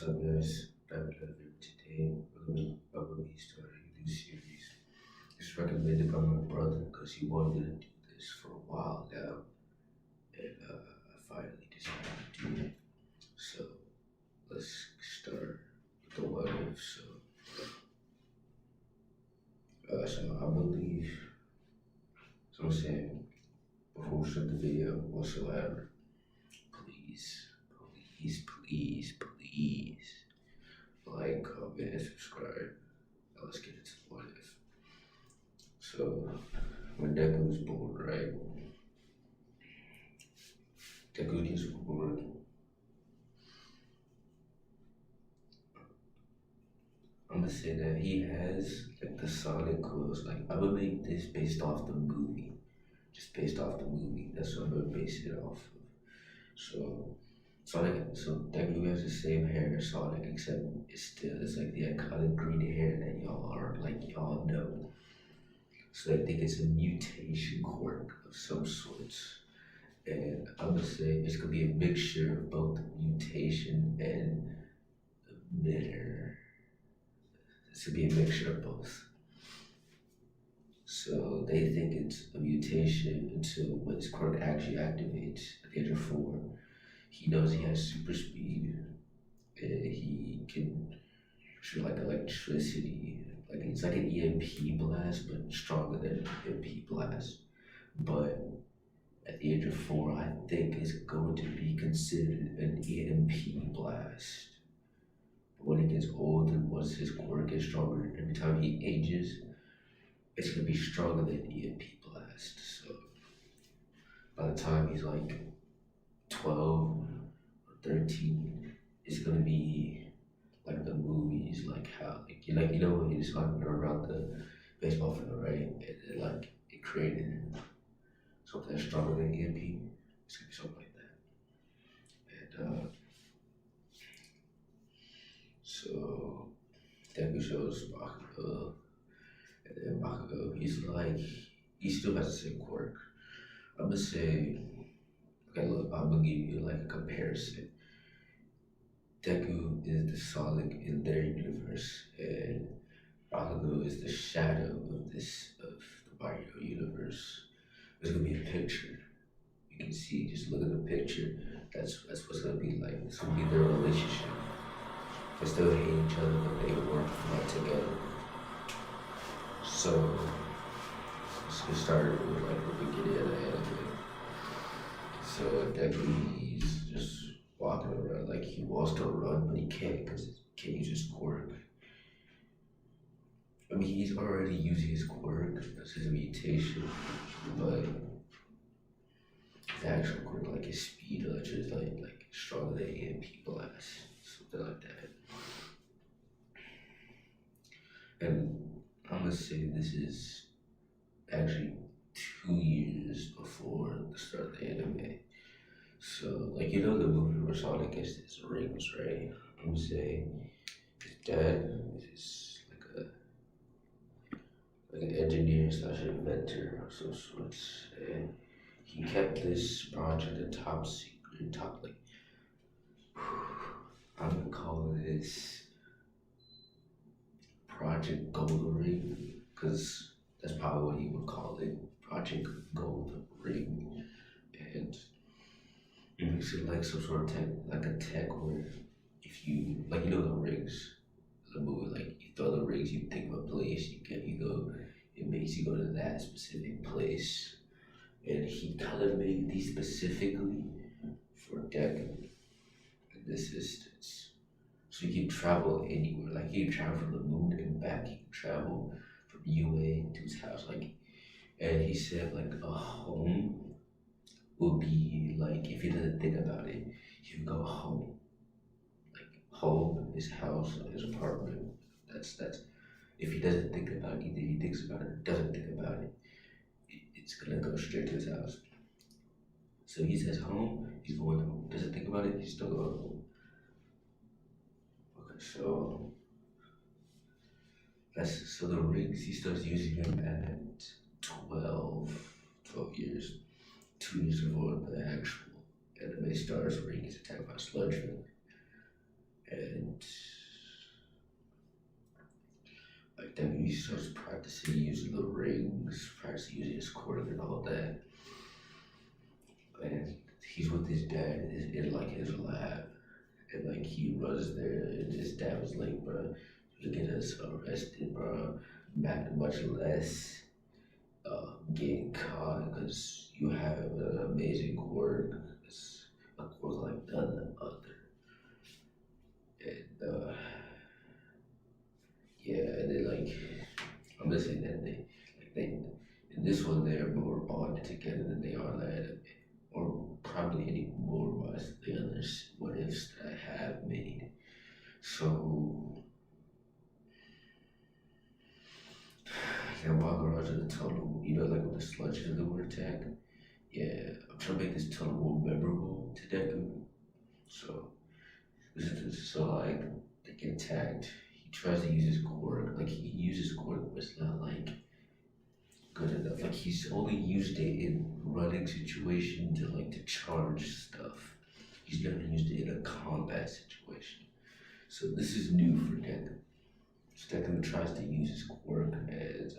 What's up, guys? Back with another video today. We're gonna be starting a new series. It's recommended by my brother because he wanted to do this for a while now, and I finally decided to do it. So let's start with the what if. So I believe. So I'm saying before we start the video, whatsoever, please, like, comment, and subscribe. Now let's get into the what if. So when Deku was born, right? Deku was born. I'm gonna say that he has like the sonic quills. Like I'm gonna make this based off the movie, just based off the movie. That's what I'm gonna base it off of. So so Deku has the same hair as Sonic, except it's like the iconic green hair that y'all know. So I think it's a mutation quirk of some sorts. And I'm gonna say it's gonna be a mixture of both mutation and emitter. It's gonna be a mixture of both. So they think it's a mutation until when his quirk actually activates at the age of 4. He knows he has super speed and he can shoot like electricity. Like it's like an EMP blast, but stronger than an EMP blast. But at the age of 4, I think it's going to be considered an EMP blast. But when he gets old and once his quirk gets stronger, every time he ages, it's gonna be stronger than EMP blast. So by the time he's like 12 or 13, it's gonna be like the movies, like how you know when he's talking around the baseball field, right? And it created something that's stronger than EMP. It's gonna be something like that. And so Deku shows Bakugo, and then Bakugo, he still has the same quirk. I'm gonna say, okay, look, I'm gonna give you like a comparison. Deku is the Sonic in their universe, and Bakugo is the shadow of the Mario universe. There's gonna be a picture. You can see, just look at the picture. That's what's gonna be like. It's gonna be their relationship. They still hate each other, but they work well together. So let's get started with like the beginning of the anime. So Deku, he's just walking around like he wants to run, but he can't because he can't use his quirk. I mean, he's already using his quirk as his mutation, but his actual quirk, like his speed, is like stronger than EMP blast, something like that. And I'm gonna say this is actually 2 years before the start of the anime. So, like, you know the movie where Sonic gets his rings, right? I'm gonna say his dad is like an engineer slash inventor of some sorts, and he kept this project a top secret, I'm gonna call this Project Gold Ring, because that's probably what he would call it, Project Gold Ring, and it makes it like some sort of tech, like a tech where if you, like, you know the rings, the movie, like you throw the rings, you think of a place, you go, it makes you go to that specific place. And he kind of made these specifically for Deku in this instance. So you can travel anywhere, like he can travel from the moon and back, he can travel from UA to his house, like, and he said like a home would be like, if he doesn't think about it, he would go home. Like home, his house, his apartment. That's if he doesn't think about it, either he thinks about it or doesn't think about it, it's gonna go straight to his house. So he says home, he's going home. Doesn't think about it, he's still going home. Okay, so the rings, he starts using them at 12 years, 2 years before the actual anime stars where he gets attacked by Sludgeman. And court and all that. And he's with his dad in like his lab, and like he runs there, and his dad was like, "Bro, you get us arrested, bro. Much less getting caught because you have an amazing work. It's a work like none other." And yeah, and then like I'm just saying that they in this one they're more bonded together than they are that, or probably any more by the others what ifs that I have made. So yeah, walk around to the tunnel, you know, like with the sludges of the word attack. Yeah, I'm trying to make this tunnel more memorable to Deku. So so like they get attacked. He tries to use his quirk, like he uses quirk, but it's not like good enough. Like he's only used it in running situation to like to charge stuff. He's never used it in a combat situation. So this is new for Deku. So Deku tries to use his quirk and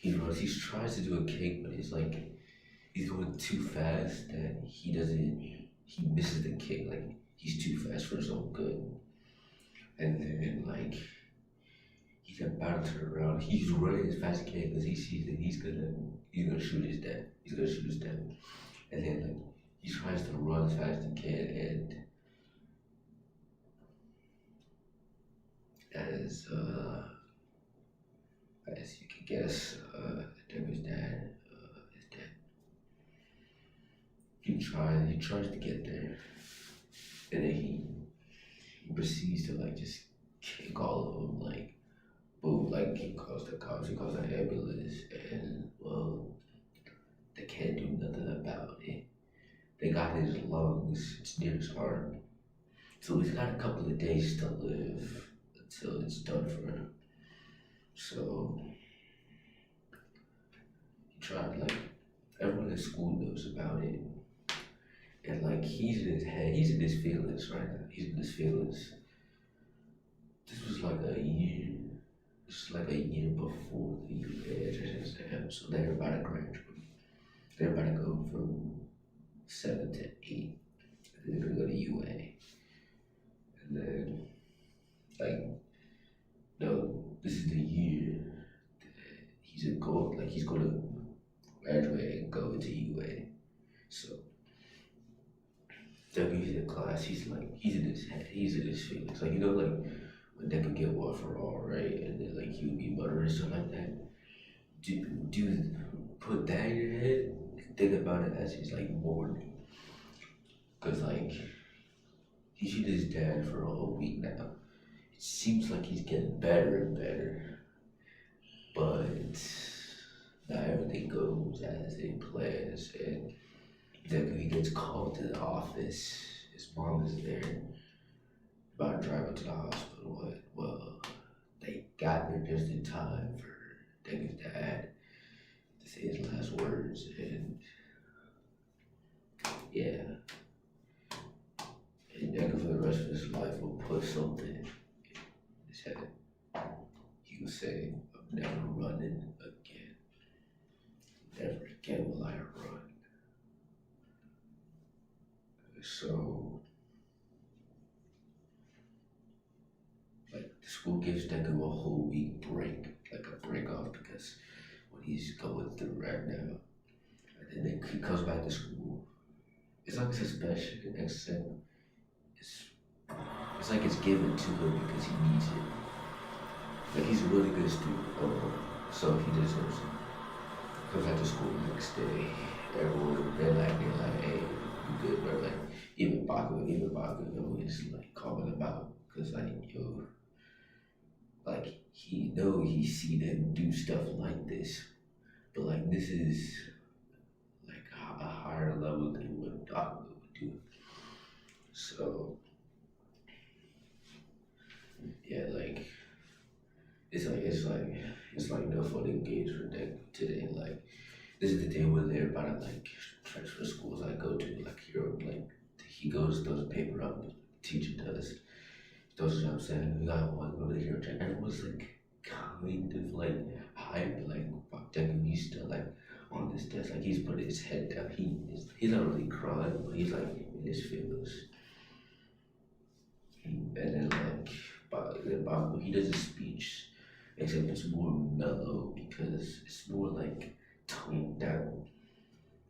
he tries to do a cake, but he's going too fast that he misses the kick. Like he's too fast for his own good. And then like he's about to turn around. He's running as fast as he can because he sees that he's gonna shoot his dad. He's gonna shoot his dad. And then like he tries to run as fast as he can, and as as you can guess, Deborah's dad is dead. He tries to get there, and then he proceeds to like just kick all of them, like boom, like he calls the cops, he calls the ambulance, and well, they can't do nothing about it. They got his lungs, it's near his heart, so he's got a couple of days to live until it's done for him. So he tried, like everyone in school knows about it, and like he's in his head, he's in his feelings right now. He's in his feelings. This was like a year. This is like a year before the entrance exam, so they're about to graduate. They're about to go from 7 to 8, and then they're gonna go to UA, and then like no, this is the year that he's gonna graduate and go into UA. So Debbie's in class, he's in his head, he's in his feelings. Like, you know, like when Deck could get one for all, right? And then like he would be muttering stuff like that. Do put that in your head and think about it as he's like mourning. Cause like he's with his dad for a whole week now. It seems like he's getting better and better. But not everything goes as it plans, and then he gets called to the office. His mom is there, about to drive him to the hospital. Well, they got there just in time for Deku's dad to say his last words, and yeah. And Deku for the rest of his life will put something in his head. He will say, "I'm never running again. Never again will I run." So, like, the school gives Deku a whole week break, like a break off, because what he's going through right now. And then he comes back to school. It's like a suspension, except it's like it's given to him because he needs it. Like, he's a really good student, so he deserves it. Comes back to school the next day. They're like, "Hey, you good, bro?" Like, even Baku, is like calling him out, cause like, yo, like he seen him do stuff like this, but like this is like a higher level than what Baku would do. So yeah, like it's like no fun and games for Deku today. Like, this is the day when they're about to like transfer schools I go to. Like, he goes, throws a paper up, the teacher does, throws it up saying, "We got one, go to the hero check." Everyone's like kind of like hyped, like, fuck, like he's putting his head down. He's not really crying, but he's like in his feelings. And then Baku, he does a speech, except it's more mellow because it's more like toned down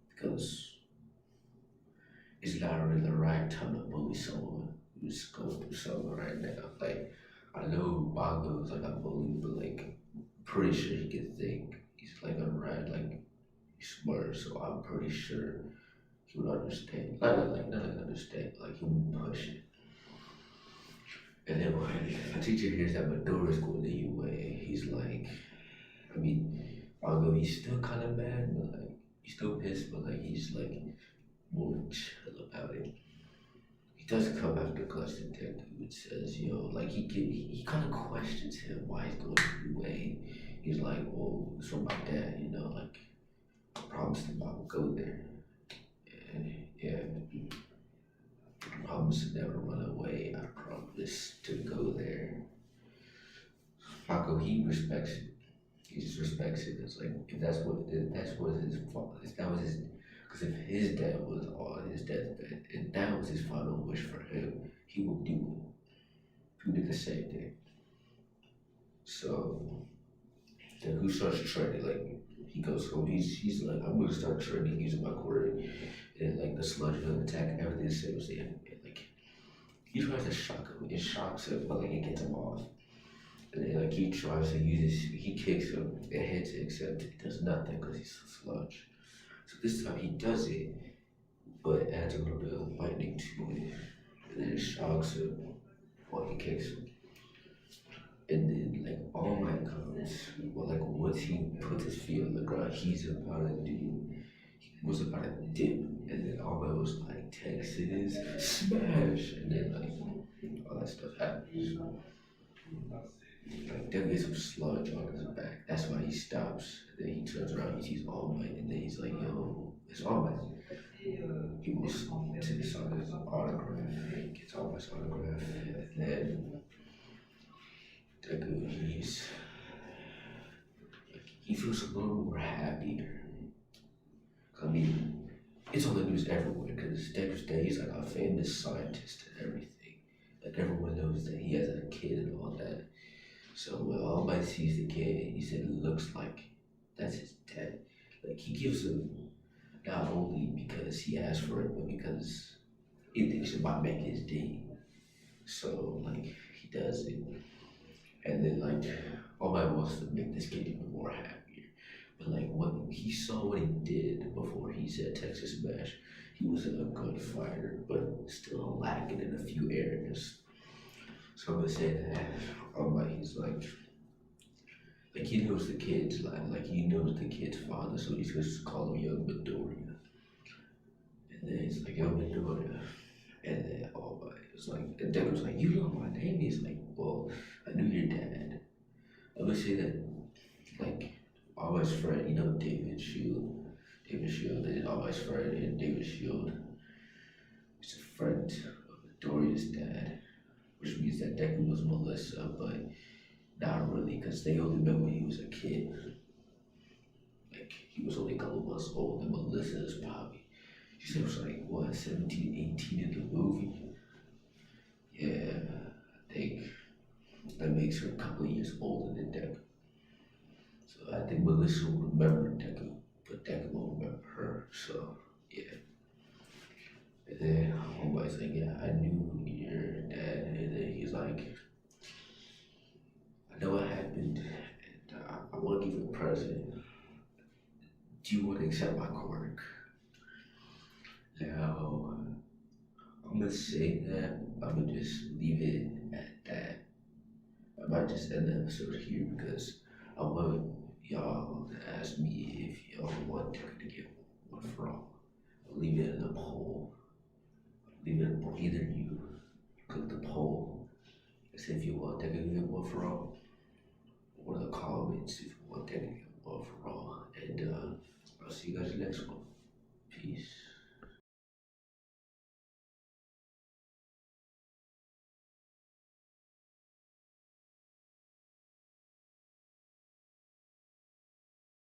because it's not really the right time to bully someone who's going through something right now. Like I know Baku is like a bully, but like pretty sure he can think. He's like a right, like he's smart, so I'm pretty sure he would understand. Not like understand, like he would push it. And then when a teacher hears that Madora's going to UA, he's like, I mean, although he's still kind of mad, but like, he's still pissed, but like, he's like more chill about it. He does come after class to Deku and says, yo, like, he kind of questions him why he's going to UA. He's like, well, it's from my dad, you know, like, I promised him I would go there. And yeah, I promised to never run away. I promised to go there. Paco, he respects it. He just respects it. It's like if that's what his fault. If that was his, because if his dad was on his deathbed and that was his final wish for him, he would do it. He would do the same thing. So then who starts training? Like he goes home. He's like, I'm gonna start training using my query, and like the sludge will attack everything the same as him. And like he tries to shock him. It shocks him, but like it gets him off. And then like he tries to use his, he kicks him and hits it, except it does nothing because he's a sludge. So this time he does it, but adds a little bit of lightning to it, and then it shocks him while he kicks him. And then like All Might comes, well like once he puts his feet on the ground, he was about to dip, and then All Might was like Texas smash, and then like all that stuff happens. Like there gets some sludge on his back. That's why he stops. And then he turns around, he sees All Might, and then he's like, yo, it's All Might. He wants to sign his autograph. He gets All Might's autograph, and then Deku, he feels a little more happier. I mean, it's on the news everywhere because Deku's Day, he's like a famous scientist and everything. Like everyone knows that he has a kid and all that. So when All Might sees the kid, he said it looks like that's his dad. Like he gives him not only because he asked for it, but because he thinks it might make his day. So like he does it. And then like All Might wants to make this kid even more happier. But like when he saw what he did before he said Texas Smash, he wasn't a good fighter, but still lacking in a few areas. So I'm gonna say that he's like he knows the kid's like he knows the kid's father, so he's just call him Young Midoriya. And then he's like Young Midoriya. And then it's like and Deku's like, you know my name? He's like, well, I knew your dad. I'm gonna say that like All Might's friend, you know David Shield. David Shield is All Might's friend, and David Shield is a friend of Midoriya's dad. Which means that Deku was Melissa, but not really, because they only met when he was a kid. Like, he was only a couple months old, and Melissa is probably, she was like, what, 17, 18 in the movie? Yeah, I think that makes her a couple of years older than Deku. So I think Melissa will remember Deku, but Deku won't remember her, so yeah. And then homeboy's like, yeah, I knew your dad. And then he's like, I know what happened, and I want to give you a present. Do you want to accept my quirk? Now, I'm gonna say that. I'm gonna just leave it at that. I might just end the episode here because I want y'all to ask me if y'all want to get one for all. I'll leave it in a poll. Either you click the poll and say if you want to get one for all, or the comments if you want to get one for all. And I'll see you guys in the next one. Peace.